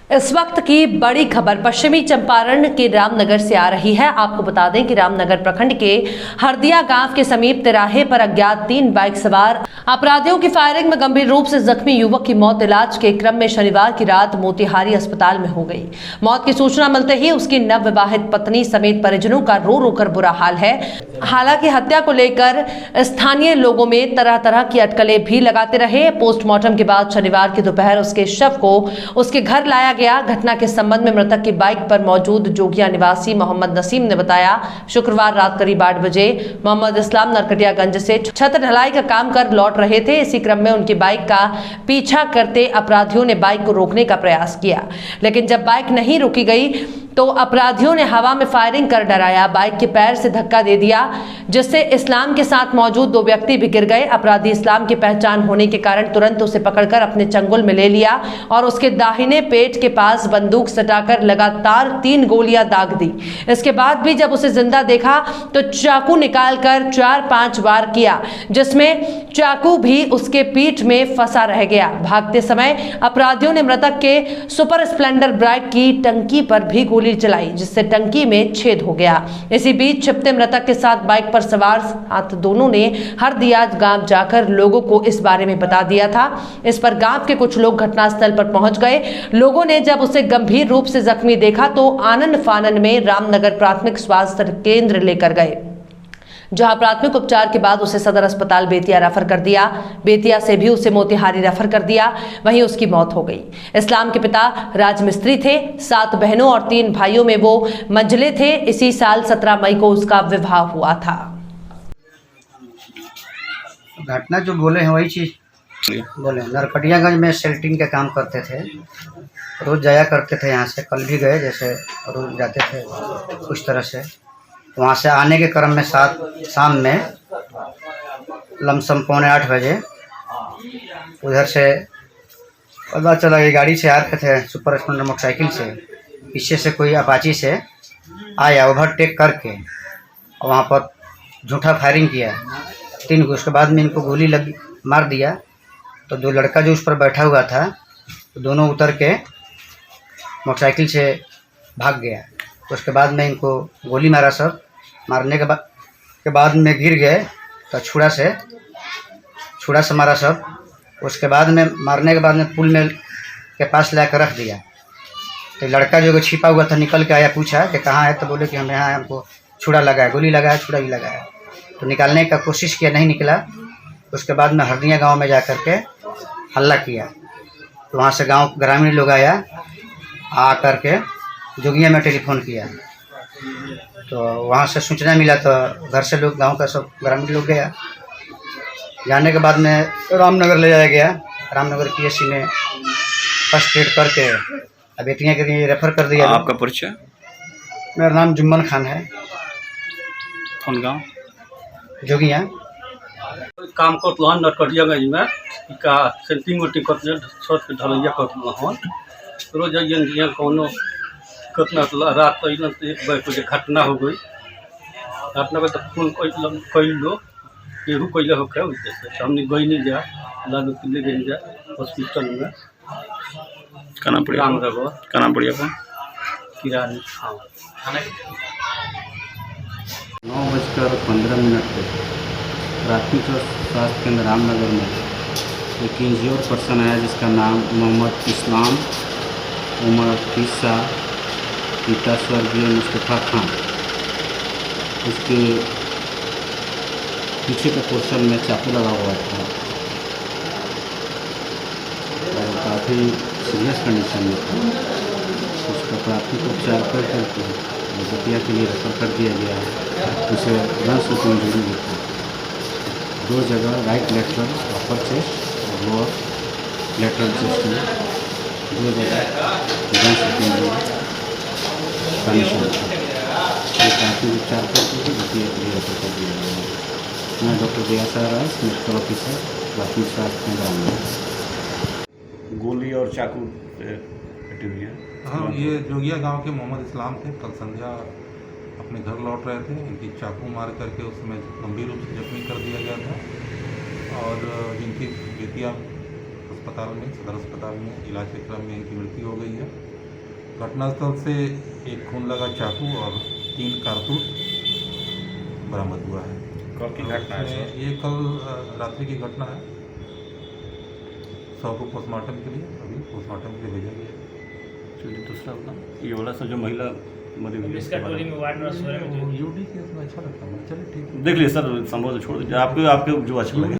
इस वक्त की बड़ी खबर पश्चिमी चंपारण के रामनगर से आ रही है। आपको बता दें कि रामनगर प्रखंड के हरदिया गांव के समीप तिराहे पर अज्ञात 3 बाइक सवार अपराधियों की फायरिंग में गंभीर रूप से जख्मी युवक की मौत इलाज के क्रम में शनिवार की रात मोतिहारी अस्पताल में हो गई। मौत की सूचना मिलते ही उसकी नवविवाहित पत्नी समेत परिजनों का रो रो कर बुरा हाल है। हालांकि हत्या को लेकर स्थानीय लोगों में तरह तरह की अटकलें भी लगाते रहे। पोस्टमार्टम के बाद शनिवार की दोपहर उसके शव को उसके घर लाया गया। घटना के संबंध में मृतक की बाइक पर मौजूद जोगिया निवासी मोहम्मद नसीम ने बताया, शुक्रवार रात करीब 8 बजे मोहम्मद इस्लाम नरकटियागंज से छत ढलाई का काम कर लौट रहे थे। इसी क्रम में उनकी बाइक का पीछा करते अपराधियों ने बाइक को रोकने का प्रयास किया, लेकिन जब बाइक नहीं रोकी गई तो अपराधियों ने हवा में फायरिंग कर डराया। बाइक के पैर से धक्का दे दिया, जिससे इस्लाम के साथ मौजूद 2 व्यक्ति भी गिर गए। अपराधी इस्लाम की पहचान होने के कारण तुरंत उसे पकड़कर अपने चंगुल में ले लिया और उसके दाहिने पेट के पास बंदूक सटाकर लगातार 3 गोलियां दाग दी। इसके बाद भी जब उसे जिंदा देखा तो चाकू निकालकर 4-5 वार किया, जिसमें चाकू भी उसके पीठ में फंसा रह गया। भागते समय अपराधियों ने मृतक के सुपर स्प्लेंडर बाइक की टंकी पर भी गोली चलाई, जिससे टंकी में छेद हो गया। इसी बीच छिपते मृतक के साथ बाइक पर सवार साथ दोनों ने हरदिया गांव जाकर लोगों को इस बारे में बता दिया था। इस पर गांव के कुछ लोग घटनास्थल पर पहुंच गए। लोगों ने जब उसे गंभीर रूप से जख्मी देखा तो आनन फानन में रामनगर प्राथमिक स्वास्थ्य केंद्र लेकर गए, जहां प्राथमिक उपचार के बाद उसे सदर अस्पताल बेतिया रेफर कर दिया। बेतिया से भी उसे मोतिहारी रेफर कर दिया, वहीं उसकी मौत हो गई। इस्लाम के पिता राजमिस्त्री थे। 7 बहनों और 3 भाइयों में वो मंझले थे। इसी साल 17 मई को उसका विवाह हुआ था। घटना जो बोले हैं वही चीज बोले। नरकटियागंज में सेल्टिंग का काम करते थे, रोज जाया करते थे यहाँ से। कल भी गए, जैसे रोज जाते थे कुछ तरह से। वहाँ से आने के क्रम में शाम में लमसम 7:45 बजे उधर से पता चला कि गाड़ी से आ रहे थे सुपर स्प्लेंडर मोटरसाइकिल से, पीछे से कोई अपाची से आया ओवरटेक करके और वहाँ पर झूठा फायरिंग किया 3 को। उसके बाद में इनको गोली लग मार दिया। तो जो लड़का जो उस पर बैठा हुआ था तो दोनों उतर के मोटरसाइकिल से भाग गया। तो उसके बाद में इनको गोली मारा। सब मारने के बाद में गिर गए तो छुरा से मारा सब। उसके बाद में मारने के बाद में पुल में के पास ला कर रख दिया। तो लड़का जो छिपा हुआ था निकल के आया, पूछा कि कहाँ है, तो बोले कि हम यहाँ, हमको छुरा लगाया, गोली लगाया, छुरा भी लगाया। तो निकालने का कोशिश किया, नहीं निकला। उसके बाद में हरदिया गांव में जा कर के हल्ला किया। तो वहाँ से गांव ग्रामीण लोग आ कर के जोगिया में टेलीफोन किया। तो वहाँ से सूचना मिला तो घर से लोग, गांव का सब ग्रामीण लोग गया। जाने के बाद में रामनगर ले जाया गया। रामनगर पीएचसी में फर्स्ट एड करके बेतिया के लिए रेफर कर दिया। आपका परिचय? मेरा नाम जुम्मन खान है। कौन गाँव? जोगिया। काम करते हैं नरकटियागंज में, का सेंटिंग वेंटिंग करते हैं, छत के ढलैया करते हैं। रोज यहाँ कोनो कितना रात को 1 बजे घटना हो गई। घटना में तो फोन कई लोग केहू कैले होके जैसे हमने गई नहीं जा लालू ले गई जा हॉस्पिटल में। काना पड़ी अपन किरानी। हाँ, 9:15 पे प्राथमिक स्वास्थ्य केंद्र रामनगर में एक इंज्योर्ड पर्सन आया जिसका नाम मोहम्मद इस्लाम, उम्र 30 साल, पिता स्वर्गीय मुस्तफ़ा खान। उसके पीछे के पोर्शन में चाकू लगा हुआ था और काफ़ी सीरियस कंडीशन में था। उसका प्राथमिक उपचार करके बेतिया के लिए रेफर कर दिया गया। उसे गन शूट इंजरी हुई थी 2 जगह, राइट लेटरल अपर चेस्ट और लोअर लेटरल चेस्ट में 2 जगह गन शूट इंजरी कंडीशन था। प्राथमिक उपचार करके बेतिया के लिए रेफर कर दिया गया। मैं डॉक्टर दियासा राज, मेडिकल ऑफिसर, प्राथमिक स्वास्थ्य केंद्र रामनगर। गोली और चाकू कटी हुई है। हाँ, ये जोगिया गांव के मोहम्मद इस्लाम थे। कल संध्या अपने घर लौट रहे थे। इनकी चाकू मार करके उस समय गंभीर रूप से जख्मी कर दिया गया था और जिनकी बेतिया अस्पताल में, सदर अस्पताल में इलाज के क्रम में इनकी मृत्यु हो गई है। घटनास्थल से एक खून लगा चाकू और 3 कारतूस बरामद हुआ है। कब की घटना है उसमें सर? ये कल रात्रि की घटना है। 100 को पोस्टमार्टम के लिए अभी पोस्टमार्टम के लिए भेजा गया है। चलिए दूसरा होगा ये वाला सर जो महिला मरी हुई है, इसका टोली में वार्ड नंबर 16 में यूडी केस में अच्छा लगता है। चलिए ठीक है। देख लीजिए सर, संभव से छोड़ दीजिए, आपके जो अच्छा लगे।